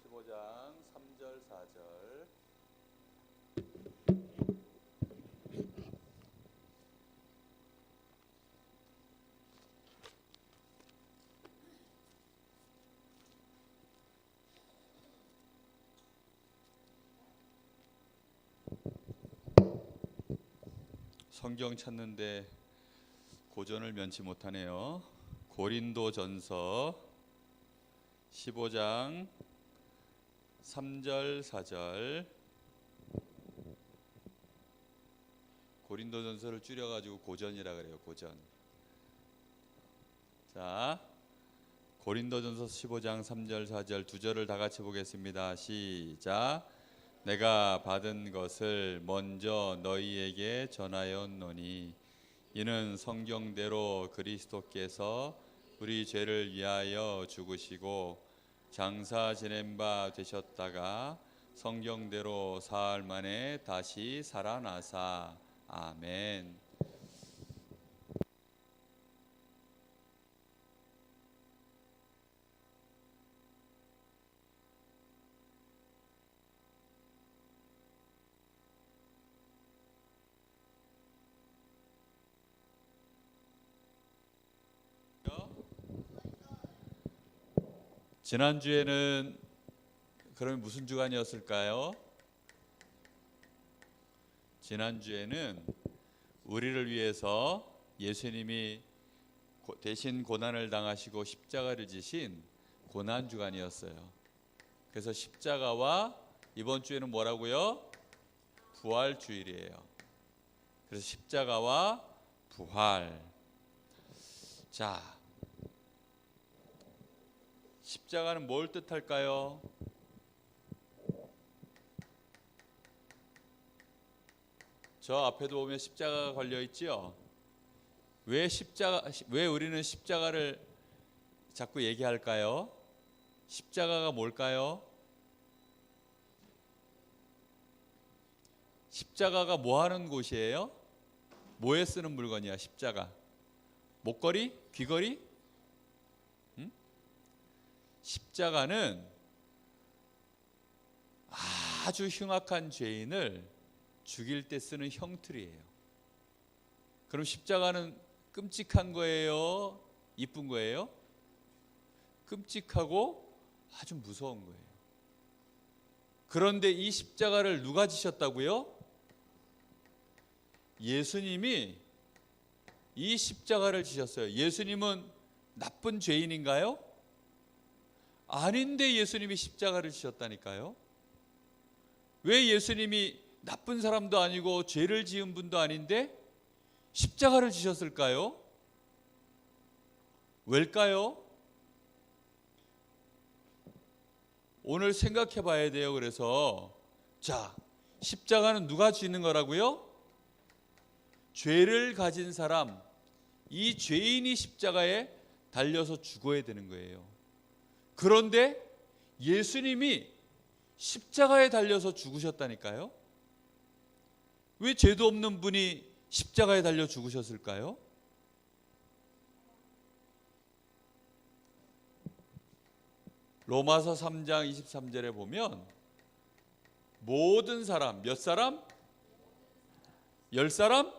15장 3절 4절. 성경 찾는데 고전을 면치 못하네요. 고린도전서 15장 3절 4절. 고린도전서를 줄여가지고 고전이라 그래요. 고전. 자, 고린도전서 15장 3절 4절 두 절을 다 같이 보겠습니다. 시작. 내가 받은 것을 먼저 너희에게 전하였노니 이는 성경대로 그리스도께서 우리 죄를 위하여 죽으시고 장사 지낸 바 되셨다가 성경대로 사흘 만에 다시 살아나사. 아멘. 지난주에는 그러면 무슨 주간이었을까요? 지난주에는 우리를 위해서 예수님이 대신 고난을 당하시고 십자가를 지신 고난 주간이었어요. 그래서 십자가와 이번 주에는 뭐라고요? 부활 주일이에요. 그래서 십자가와 부활. 자, 십자가는 뭘 뜻할까요? 저 앞에도 보면 십자가가 걸려 있죠. 왜 우리는 십자가를 자꾸 얘기할까요? 십자가가 뭘까요? 십자가가 뭐 하는 곳이에요? 뭐에 쓰는 물건이야, 십자가? 목걸이? 귀걸이? 십자가는 아주 흉악한 죄인을 죽일 때 쓰는 형틀이에요. 그럼 십자가는 끔찍한 거예요? 이쁜 거예요? 끔찍하고 아주 무서운 거예요. 그런데 이 십자가를 누가 지셨다고요? 예수님이 이 십자가를 지셨어요. 예수님은 나쁜 죄인인가요? 아닌데 예수님이 십자가를 지셨다니까요. 왜 예수님이 나쁜 사람도 아니고 죄를 지은 분도 아닌데 십자가를 지셨을까요? 왜일까요? 오늘 생각해 봐야 돼요. 그래서 자, 십자가는 누가 지는 거라고요? 죄를 가진 사람, 이 죄인이 십자가에 달려서 죽어야 되는 거예요. 그런데 예수님이 십자가에 달려서 죽으셨다니까요. 왜 죄도 없는 분이 십자가에 달려 죽으셨을까요? 로마서 3장 23절에 보면 모든 사람, 몇 사람? 10사람?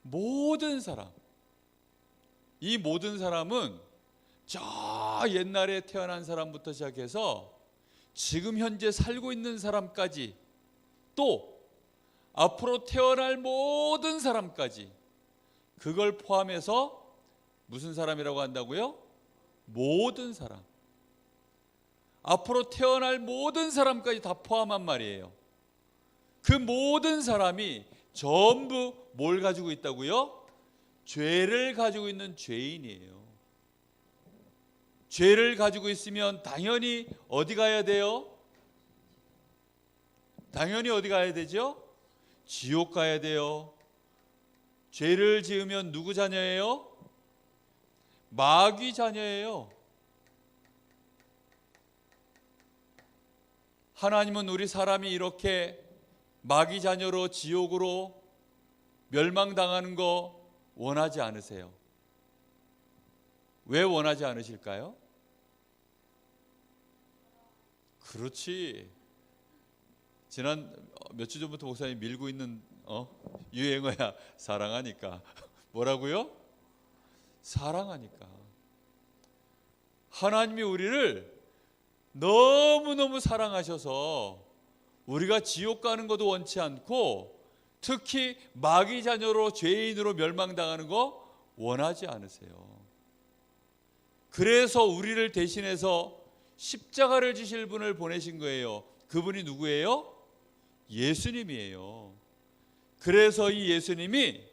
모든 사람. 이 모든 사람은 저 옛날에 태어난 사람부터 시작해서 지금 현재 살고 있는 사람까지 또 앞으로 태어날 모든 사람까지 그걸 포함해서 무슨 사람이라고 한다고요? 모든 사람. 앞으로 태어날 모든 사람까지 다 포함한 말이에요. 그 모든 사람이 전부 뭘 가지고 있다고요? 죄를 가지고 있는 죄인이에요. 죄를 가지고 있으면 당연히 어디 가야 돼요? 당연히 어디 가야 되죠? 지옥 가야 돼요. 죄를 지으면 누구 자녀예요? 마귀 자녀예요. 하나님은 우리 사람이 이렇게 마귀 자녀로 지옥으로 멸망당하는 거 원하지 않으세요. 왜 원하지 않으실까요? 그렇지. 지난 몇 주 전부터 목사님 밀고 있는 유행어야. 사랑하니까. 뭐라고요? 사랑하니까. 하나님이 우리를 너무너무 사랑하셔서 우리가 지옥 가는 것도 원치 않고 특히 마귀 자녀로 죄인으로 멸망당하는 거 원하지 않으세요. 그래서 우리를 대신해서 십자가를 지실 분을 보내신 거예요. 그분이 누구예요? 예수님이에요. 그래서 이 예수님이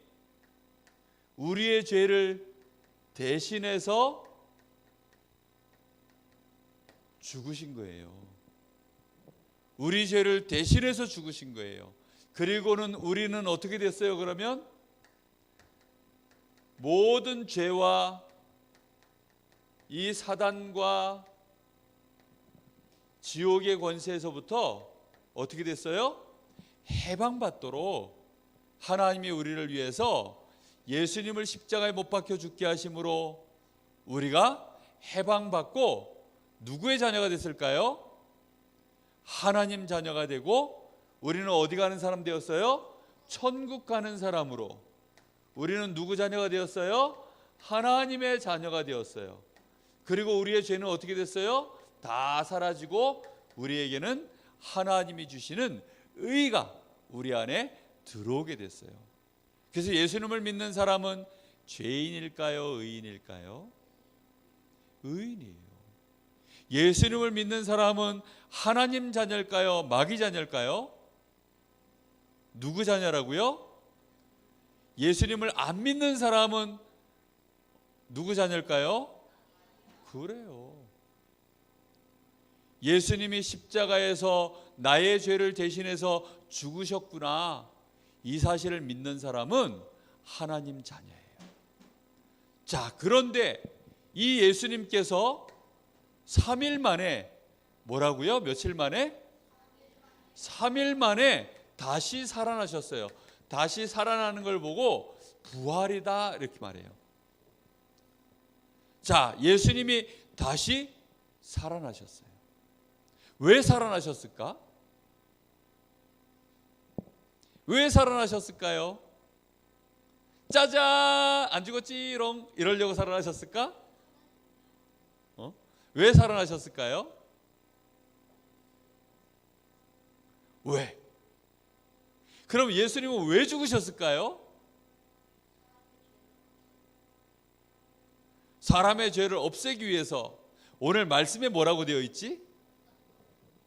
우리의 죄를 대신해서 죽으신 거예요. 우리 죄를 대신해서 죽으신 거예요. 그리고는 우리는 어떻게 됐어요? 그러면 모든 죄와 이 사단과 지옥의 권세에서부터 어떻게 됐어요? 해방받도록 하나님이 우리를 위해서 예수님을 십자가에 못 박혀 죽게 하심으로 우리가 해방받고 누구의 자녀가 됐을까요? 하나님 자녀가 되고 우리는 어디 가는 사람 되었어요? 천국 가는 사람으로. 우리는 누구 자녀가 되었어요? 하나님의 자녀가 되었어요. 그리고 우리의 죄는 어떻게 됐어요? 다 사라지고 우리에게는 하나님이 주시는 의가 우리 안에 들어오게 됐어요. 그래서 예수님을 믿는 사람은 죄인일까요? 의인일까요? 의인이에요. 예수님을 믿는 사람은 하나님 자녀일까요? 마귀 자녀일까요? 누구 자녀라고요? 예수님을 안 믿는 사람은 누구 자녀일까요? 그래요. 예수님이 십자가에서 나의 죄를 대신해서 죽으셨구나, 이 사실을 믿는 사람은 하나님 자녀예요. 자, 그런데 이 예수님께서 3일 만에 뭐라고요? 며칠 만에? 3일 만에 다시 살아나셨어요. 다시 살아나는 걸 보고 부활이다 이렇게 말해요. 자, 예수님이 다시 살아나셨어요. 왜 살아나셨을까? 왜 살아나셨을까요? 짜잔, 안 죽었지롱 이러려고 살아나셨을까? 왜 살아나셨을까요? 왜? 그럼 예수님은 왜 죽으셨을까요? 사람의 죄를 없애기 위해서. 오늘 말씀에 뭐라고 되어 있지?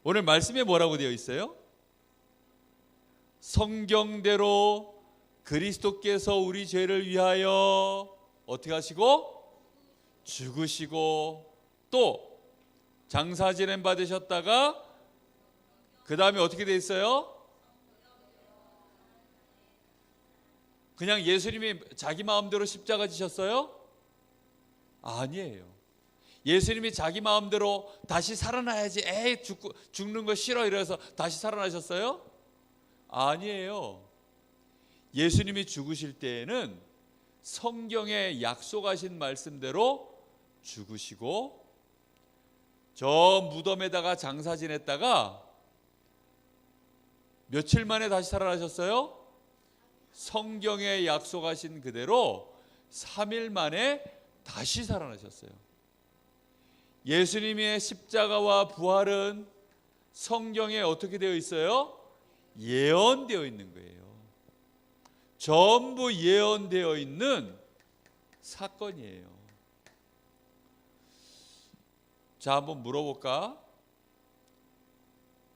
오늘 말씀에 뭐라고 되어 있어요? 성경대로 그리스도께서 우리 죄를 위하여 어떻게 하시고? 죽으시고 또 장사 지냄 받으셨다가 그 다음에 어떻게 돼 있어요? 그냥 예수님이 자기 마음대로 십자가 지셨어요? 아니에요. 예수님이 자기 마음대로 다시 살아나야지, 죽는 거 싫어 이래서 다시 살아나셨어요? 아니에요. 예수님이 죽으실 때에는 성경에 약속하신 말씀대로 죽으시고 저 무덤에다가 장사 지냈다가 며칠 만에 다시 살아나셨어요? 성경에 약속하신 그대로 3일 만에 다시 살아나셨어요. 예수님의 십자가와 부활은 성경에 어떻게 되어 있어요? 예언되어 있는 거예요. 전부 예언되어 있는 사건이에요. 자, 한번 물어볼까?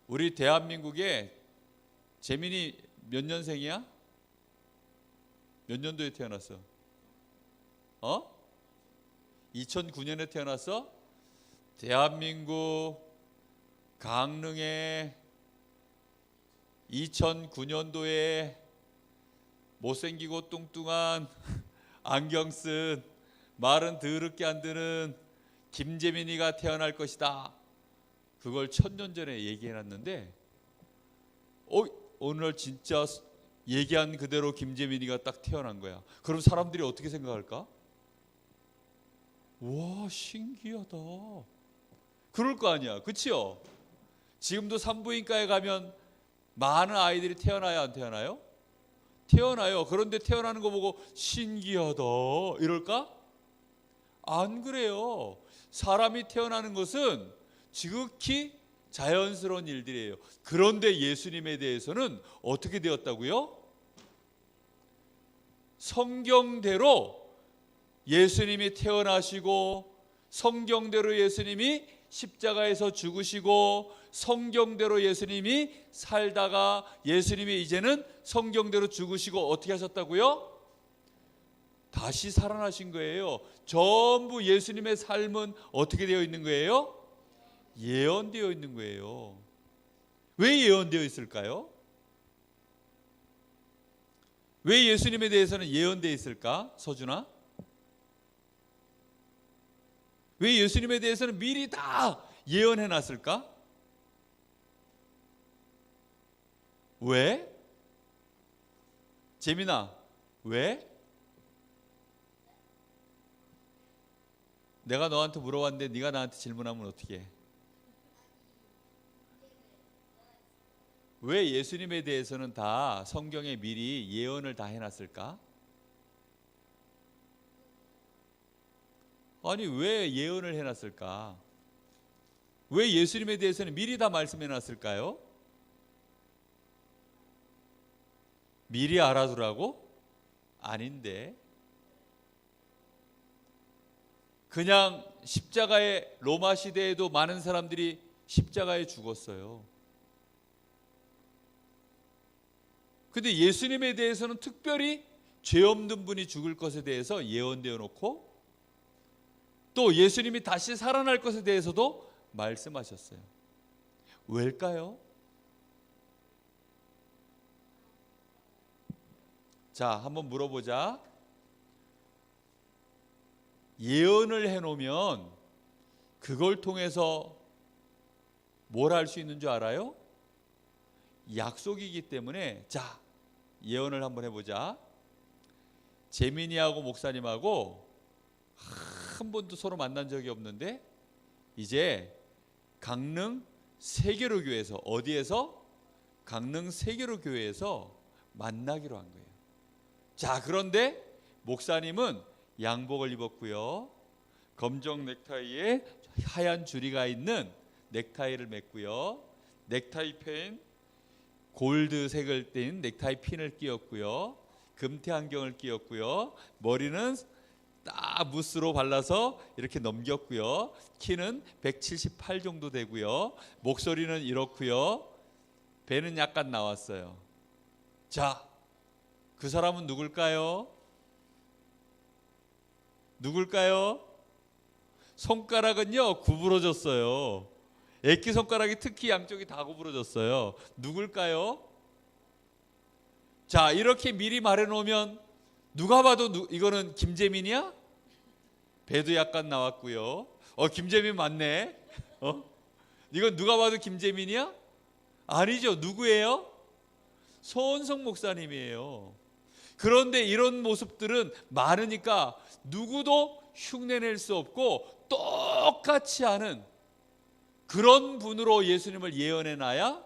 우리 대한민국에 재민이 몇 년생이야? 몇 년도에 태어났어? 2009년에 태어났어? 대한민국 강릉에 2009년도에 못생기고 뚱뚱한 안경 쓴 말은 더럽게 안 듣는 김재민이가 태어날 것이다. 그걸 1000년 전에 얘기해놨는데 오늘 진짜 얘기한 그대로 김재민이가 딱 태어난 거야. 그럼 사람들이 어떻게 생각할까? 와, 신기하다. 그럴 거 아니야, 그치요? 지금도 산부인과에 가면 많은 아이들이 태어나요, 안 태어나요? 태어나요. 그런데 태어나는 거 보고 신기하다 이럴까? 안 그래요. 사람이 태어나는 것은 지극히 자연스러운 일들이에요. 그런데 예수님에 대해서는 어떻게 되었다고요? 성경대로 예수님이 태어나시고, 성경대로 예수님이 십자가에서 죽으시고, 성경대로 예수님이 살다가 예수님이 이제는 성경대로 죽으시고 어떻게 하셨다고요? 다시 살아나신 거예요. 전부 예수님의 삶은 어떻게 되어 있는 거예요? 예언되어 있는 거예요. 왜 예언되어 있을까요? 왜 예수님에 대해서는 예언되어 있을까? 서준아? 왜 예수님에 대해서는 미리 다 예언해 놨을까? 왜? 재민아, 왜? 내가 너한테 물어봤는데 네가 나한테 질문하면 어떻게 해? 왜 예수님에 대해서는 다 성경에 미리 예언을 다 해놨을까? 아니, 왜 예언을 해놨을까? 왜 예수님에 대해서는 미리 다 말씀해놨을까요? 미리 알아두라고? 아닌데. 그냥 십자가에, 로마 시대에도 많은 사람들이 십자가에 죽었어요. 근데 예수님에 대해서는 특별히 죄 없는 분이 죽을 것에 대해서 예언되어 놓고, 또 예수님이 다시 살아날 것에 대해서도 말씀하셨어요. 왜일까요? 자, 한번 물어보자. 예언을 해놓으면 그걸 통해서 뭘 할 수 있는 줄 알아요? 약속이기 때문에. 자, 예언을 한번 해보자. 재민이하고 목사님하고 한 번도 서로 만난 적이 없는데 이제 강릉 세계로 교회에서, 어디에서? 강릉 세계로 교회에서 만나기로 한 거예요. 자, 그런데 목사님은 양복을 입었고요, 검정 넥타이에 하얀 줄이가 있는 넥타이를 맸고요, 넥타이 펜 골드색을 띤 넥타이 핀을 끼웠고요, 금태 안경을 끼웠고요, 머리는 딱 무스로 발라서 이렇게 넘겼고요, 키는 178 정도 되고요, 목소리는 이렇고요, 배는 약간 나왔어요. 자, 그 사람은 누굴까요? 누굴까요? 손가락은요 구부러졌어요. 애기 손가락이 특히 양쪽이 다 구부러졌어요. 누굴까요? 자, 이렇게 미리 말해놓으면 누가 봐도 이거는 김재민이야? 배도 약간 나왔고요. 김재민 맞네. 이건 누가 봐도 김재민이야? 아니죠. 누구예요? 손성 목사님이에요. 그런데 이런 모습들은 많으니까 누구도 흉내낼 수 없고 똑같이 하는 그런 분으로 예수님을 예언해놔야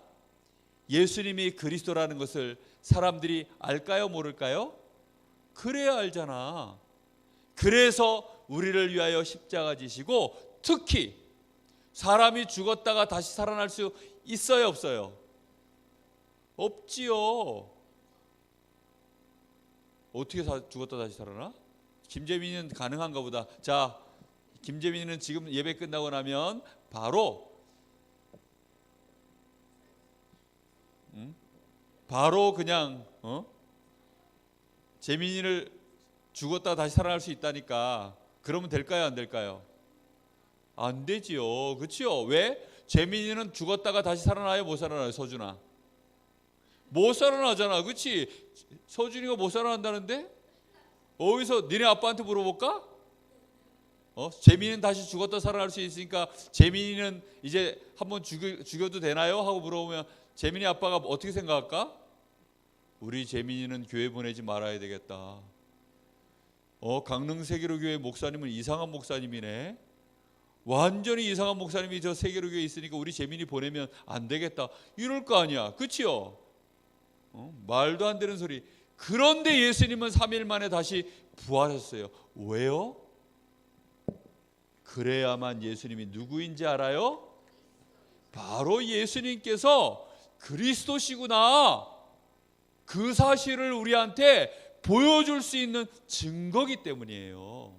예수님이 그리스도라는 것을 사람들이 알까요, 모를까요? 그래야 알잖아. 그래서 우리를 위하여 십자가 지시고, 특히 사람이 죽었다가 다시 살아날 수 있어요, 없어요? 없지요. 어떻게 죽었다 다시 살아나? 김재민이는 가능한가 보다. 자, 김재민이는 지금 예배 끝나고 나면 바로 그냥 재민이를 죽었다 다시 살아날 수 있다니까. 그러면 될까요, 안 될까요? 안 되지요. 그렇지요? 왜? 재민이는 죽었다가 다시 살아나요, 못 살아나요, 서준아? 못 살아나잖아. 그렇지? 서준이가 못 살아난다는데? 어디서 니네 아빠한테 물어볼까? 재민이는 다시 죽었다 살아날 수 있으니까 재민이는 이제 한번 죽여도 되나요? 하고 물어보면 재민이 아빠가 어떻게 생각할까? 우리 재민이는 교회 보내지 말아야 되겠다. 강릉 세계로 교회 목사님은 이상한 목사님이네. 완전히 이상한 목사님이 저 세계로교에 있으니까 우리 재민이 보내면 안 되겠다 이럴 거 아니야. 그치요? 말도 안 되는 소리. 그런데 예수님은 3일 만에 다시 부활하셨어요. 왜요? 그래야만 예수님이 누구인지 알아요? 바로 예수님께서 그리스도시구나, 그 사실을 우리한테 보여줄 수 있는 증거기 때문이에요.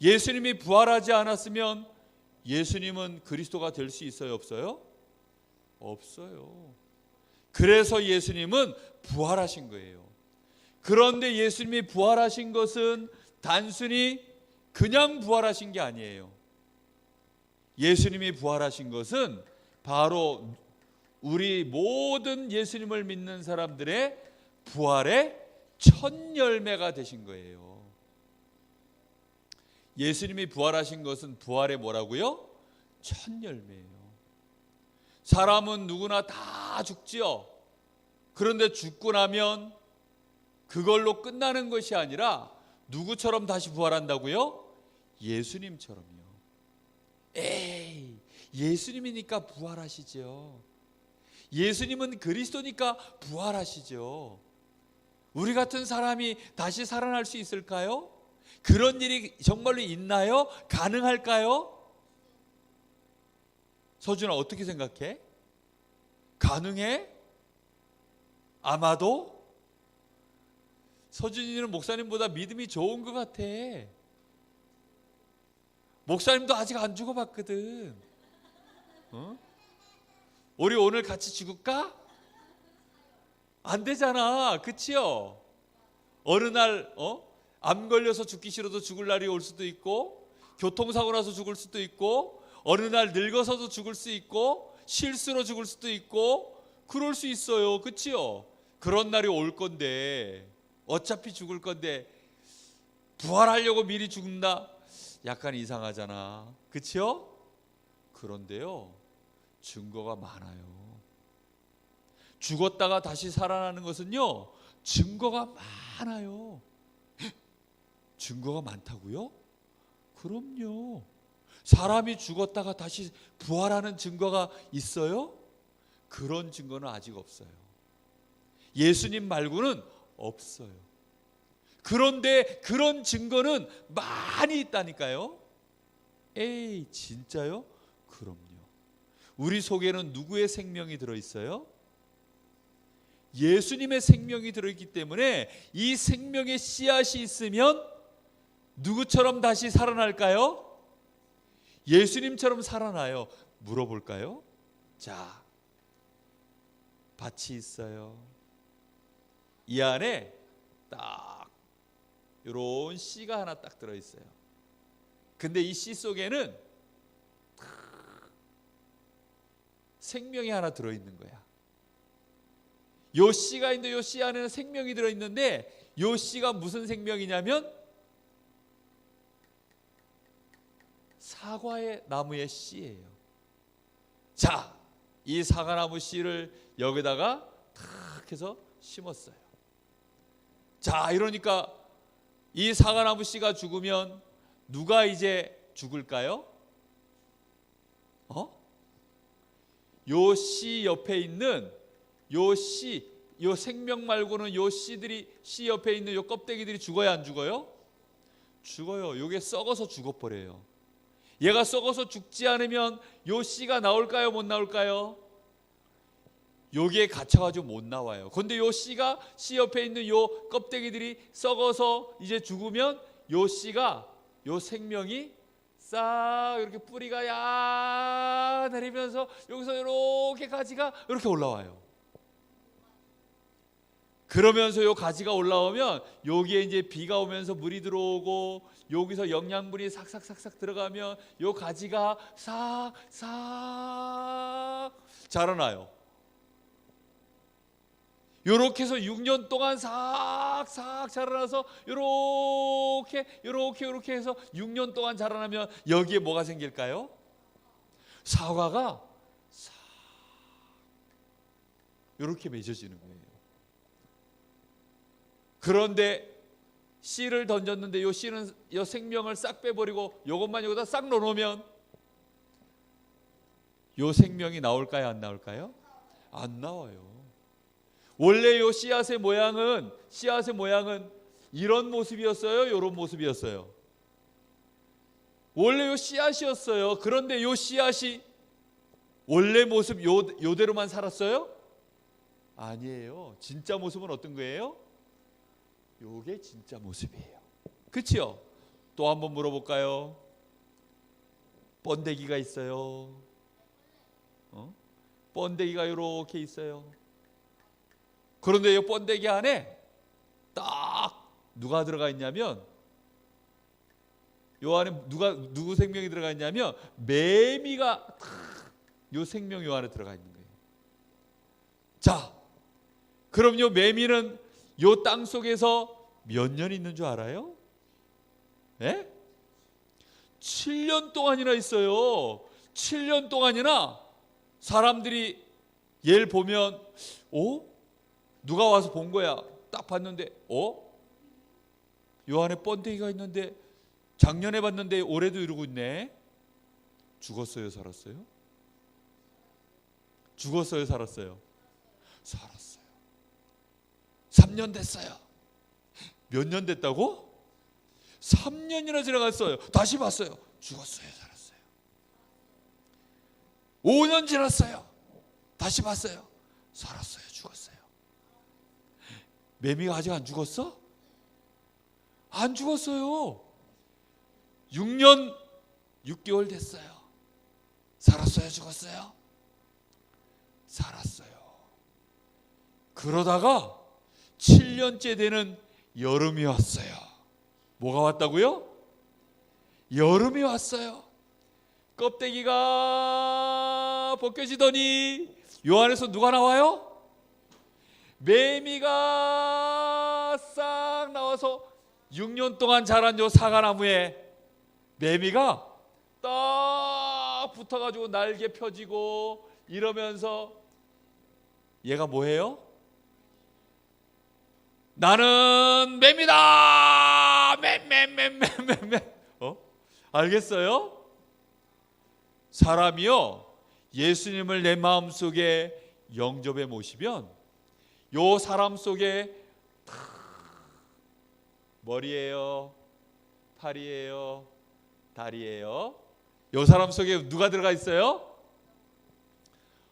예수님이 부활하지 않았으면 예수님은 그리스도가 될 수 있어요, 없어요? 없어요. 그래서 예수님은 부활하신 거예요. 그런데 예수님이 부활하신 것은 단순히 그냥 부활하신 게 아니에요. 예수님이 부활하신 것은 바로 우리 모든 예수님을 믿는 사람들의 부활의 첫 열매가 되신 거예요. 예수님이 부활하신 것은 부활의 뭐라고요? 첫 열매예요. 사람은 누구나 다 죽지요. 그런데 죽고 나면 그걸로 끝나는 것이 아니라 누구처럼 다시 부활한다고요? 예수님처럼요. 에이, 예수님이니까 부활하시죠. 예수님은 그리스도니까 부활하시죠. 우리 같은 사람이 다시 살아날 수 있을까요? 그런 일이 정말로 있나요? 가능할까요? 서준아, 어떻게 생각해? 가능해? 아마도? 서준이는 목사님보다 믿음이 좋은 것 같아. 목사님도 아직 안 죽어봤거든. 우리 오늘 같이 죽을까? 안 되잖아. 그치요? 어느 날 암 걸려서 죽기 싫어도 죽을 날이 올 수도 있고, 교통사고 나서 죽을 수도 있고, 어느 날 늙어서도 죽을 수 있고, 실수로 죽을 수도 있고, 그럴 수 있어요. 그치요? 그런 날이 올 건데, 어차피 죽을 건데 부활하려고 미리 죽는다? 약간 이상하잖아. 그치요? 그런데요, 증거가 많아요. 죽었다가 다시 살아나는 것은요, 증거가 많아요. 증거가 많다고요? 그럼요. 사람이 죽었다가 다시 부활하는 증거가 있어요? 그런 증거는 아직 없어요. 예수님 말고는 없어요. 그런데 그런 증거는 많이 있다니까요. 에이, 진짜요? 그럼요. 우리 속에는 누구의 생명이 들어있어요? 예수님의 생명이 들어있기 때문에 이 생명의 씨앗이 있으면 누구처럼 다시 살아날까요? 예수님처럼 살아나요. 물어볼까요? 자, 밭이 있어요. 이 안에 딱 이런 씨가 하나 딱 들어있어요. 근데 이 씨 속에는 생명이 하나 들어있는 거야. 요 씨가 있는데 요 씨 안에는 생명이 들어있는데, 요 씨가 무슨 생명이냐면 사과의 나무의 씨예요. 자, 이 사과나무 씨를 여기다가 탁 해서 심었어요. 자, 이러니까 이 사과나무 씨가 죽으면 누가 이제 죽을까요? 요 씨 옆에 있는 요 씨, 요 생명 말고는 요 씨들이, 씨 옆에 있는 요 껍데기들이 죽어야 안 죽어요? 죽어요. 요게 썩어서 죽어버려요. 얘가 썩어서 죽지 않으면 요 씨가 나올까요? 못 나올까요? 여기에 갇혀가지고 못 나와요. 근데 요 씨가, 씨 옆에 있는 요 껍데기들이 썩어서 이제 죽으면 요 씨가, 요 생명이 싹 이렇게 뿌리가 야 내리면서 여기서 이렇게 가지가 이렇게 올라와요. 그러면서 요 가지가 올라오면 여기에 이제 비가 오면서 물이 들어오고, 여기서 영양분이 싹싹싹싹 들어가면 요 가지가 싹싹 자라나요. 요렇게 해서 6년 동안 싹싹 자라나서 요렇게 해서 6년 동안 자라나면 여기에 뭐가 생길까요? 사과가 싹 요렇게 맺어지는 거예요. 그런데 씨를 던졌는데 요 씨는 요 생명을 싹 빼버리고 요것만 여기다 싹 넣어놓으면 요 생명이 나올까요? 안 나올까요? 안 나와요. 원래 요 씨앗의 모양은 이런 모습이었어요? 이런 모습이었어요? 원래 요 씨앗이었어요. 그런데 요 씨앗이 원래 모습 요대로만 살았어요? 아니에요. 진짜 모습은 어떤 거예요? 요게 진짜 모습이에요. 그렇죠? 또 한번 물어볼까요? 번데기가 있어요. 번데기가 이렇게 있어요. 그런데 이 번데기 안에 딱 누가 들어가 있냐면, 요 안에 누구 생명이 들어가 있냐면 매미가 요 생명 요 안에 들어가 있는 거예요. 자, 그럼 요 매미는 요 땅 속에서 몇 년 있는 줄 알아요? 예? 7년 동안이나 있어요. 7년 동안이나 사람들이 얘를 보면 누가 와서 본 거야. 딱 봤는데 요 안에 번데기가 있는데 작년에 봤는데 올해도 이러고 있네. 죽었어요, 살았어요? 죽었어요, 살았어요? 살았어요. 3년 됐어요. 몇 년 됐다고? 3년이나 지나갔어요. 다시 봤어요. 죽었어요, 살았어요? 5년 지났어요. 다시 봤어요. 살았어요, 죽었어요? 매미가 아직 안 죽었어? 안 죽었어요. 6년 6개월 됐어요. 살았어요, 죽었어요? 살았어요. 그러다가 7년째 되는 여름이 왔어요. 뭐가 왔다고요? 여름이 왔어요. 껍데기가 벗겨지더니 요 안에서 누가 나와요? 매미가 싹 나와서 6년 동안 자란 요 사과나무에 매미가 딱 붙어가지고 날개 펴지고 이러면서 얘가 뭐예요? 나는 매미다. 매매매매매매. 알겠어요? 사람이요, 예수님을 내 마음속에 영접해 모시면 요 사람 속에 머리예요, 팔이에요, 다리예요. 요 사람 속에 누가 들어가 있어요?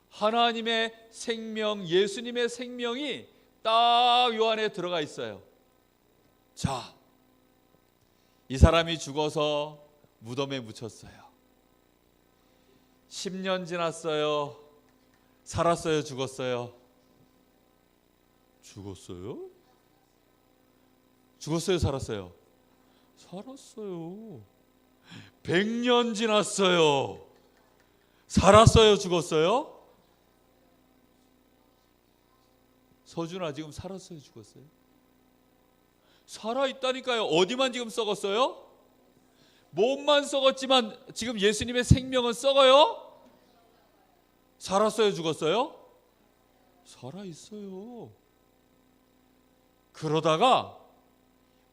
하나님의 생명, 예수님의 생명이 딱 요 안에 들어가 있어요. 자, 이 사람이 죽어서 무덤에 묻혔어요. 10년 지났어요. 살았어요, 죽었어요? 죽었어요? 죽었어요, 살았어요? 살았어요. 100년 지났어요. 살았어요, 죽었어요? 서준아, 지금 살았어요, 죽었어요? 살아있다니까요. 어디만 지금 썩었어요? 몸만 썩었지만 지금 예수님의 생명은 썩어요? 살았어요, 죽었어요? 살아있어요. 그러다가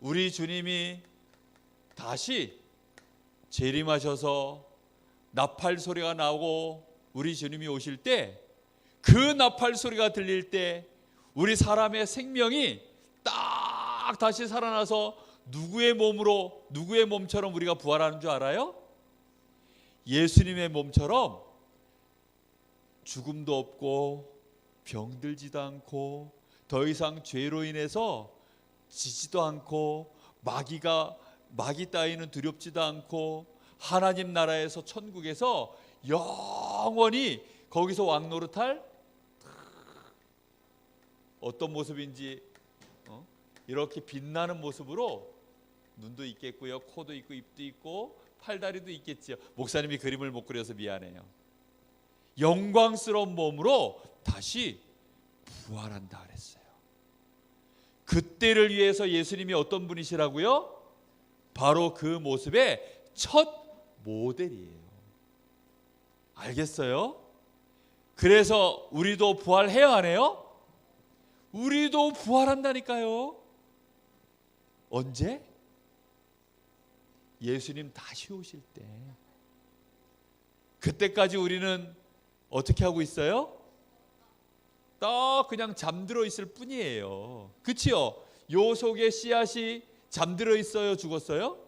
우리 주님이 다시 재림하셔서 나팔 소리가 나오고 우리 주님이 오실 때, 그 나팔 소리가 들릴 때 우리 사람의 생명이 딱 다시 살아나서 누구의 몸처럼 우리가 부활하는 줄 알아요? 예수님의 몸처럼 죽음도 없고 병들지도 않고 더 이상 죄로 인해서 지지도 않고 마귀 따위는 두렵지도 않고 하나님 나라에서, 천국에서 영원히 거기서 왕노릇할 어떤 모습인지 이렇게 빛나는 모습으로 눈도 있겠고요, 코도 있고, 입도 있고, 팔다리도 있겠지요. 목사님이 그림을 못 그려서 미안해요. 영광스러운 몸으로 다시 부활한다 그랬어요. 그때를 위해서 예수님이 어떤 분이시라고요? 바로 그 모습의 첫 모델이에요. 알겠어요? 그래서 우리도 부활해야 하네요? 우리도 부활한다니까요. 언제? 예수님 다시 오실 때. 그때까지 우리는 어떻게 하고 있어요? 딱 그냥 잠들어 있을 뿐이에요. 그치요? 요 속에 씨앗이 잠들어 있어요? 죽었어요?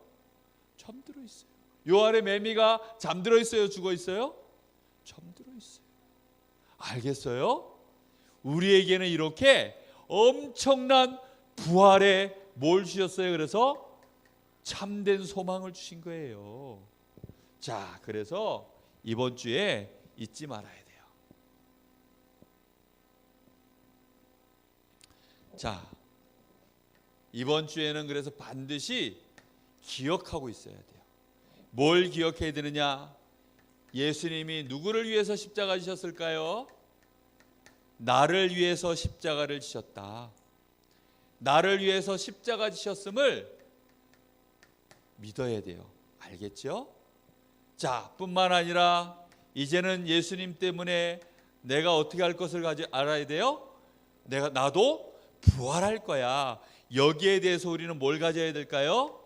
잠들어 있어요. 요 아래 매미가 잠들어 있어요? 죽어 있어요? 잠들어 있어요. 알겠어요? 우리에게는 이렇게 엄청난 부활의 뭘 주셨어요? 그래서 참된 소망을 주신 거예요. 자, 그래서 이번 주에 잊지 말아야 돼요. 자, 이번 주에는 그래서 반드시 기억하고 있어야 돼요. 뭘 기억해야 되느냐? 예수님이 누구를 위해서 십자가 지셨을까요? 나를 위해서 십자가를 지셨다. 나를 위해서 십자가 지셨음을 믿어야 돼요. 알겠죠? 자, 뿐만 아니라 이제는 예수님 때문에 내가 어떻게 할 것을 알아야 돼요? 나도 부활할 거야. 여기에 대해서 우리는 뭘 가져야 될까요?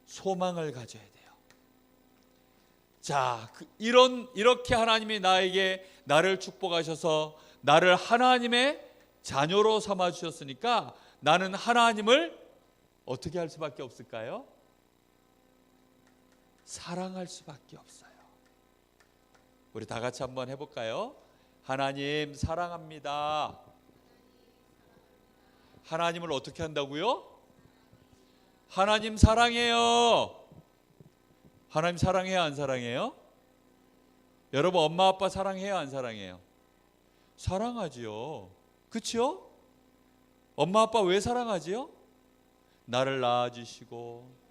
소망을 가져야 돼요. 자, 이렇게 하나님이 나를 축복하셔서 나를 하나님의 자녀로 삼아 주셨으니까 나는 하나님을 어떻게 할 수밖에 없을까요? 사랑할 수밖에 없어요. 우리 다 같이 한번 해볼까요? 하나님 사랑합니다. 하나님을 어떻게 한다고요? 하나님 사랑해요. 하나님 사랑해요, 안 사랑해요? 여러분 엄마 아빠 사랑해요, 안 사랑해요? 사랑하지요. 그렇죠? 엄마 아빠 왜 사랑하지요? 나를 낳아주시고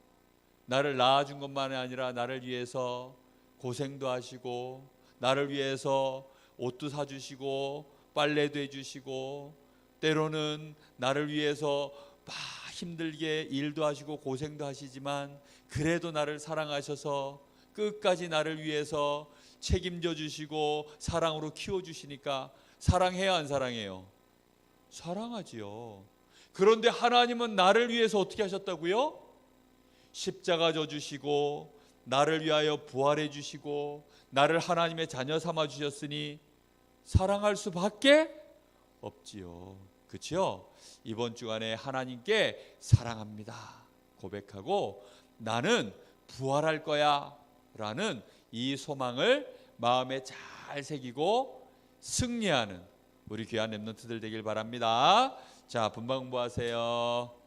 나를 낳아준 것만이 아니라 나를 위해서 고생도 하시고 나를 위해서 옷도 사주시고 빨래도 해주시고 때로는 나를 위해서 막 힘들게 일도 하시고 고생도 하시지만 그래도 나를 사랑하셔서 끝까지 나를 위해서 책임져 주시고 사랑으로 키워주시니까 사랑해요, 안 사랑해요? 사랑하지요. 그런데 하나님은 나를 위해서 어떻게 하셨다고요? 십자가 져 주시고 나를 위하여 부활해 주시고 나를 하나님의 자녀 삼아 주셨으니 사랑할 수밖에 없지요. 그렇죠? 이번 주간에 하나님께 사랑합니다 고백하고 나는 부활할 거야 라는 이 소망을 마음에 잘 새기고 승리하는 우리 귀한 렘넌트들 되길 바랍니다. 자, 분방 공부하세요.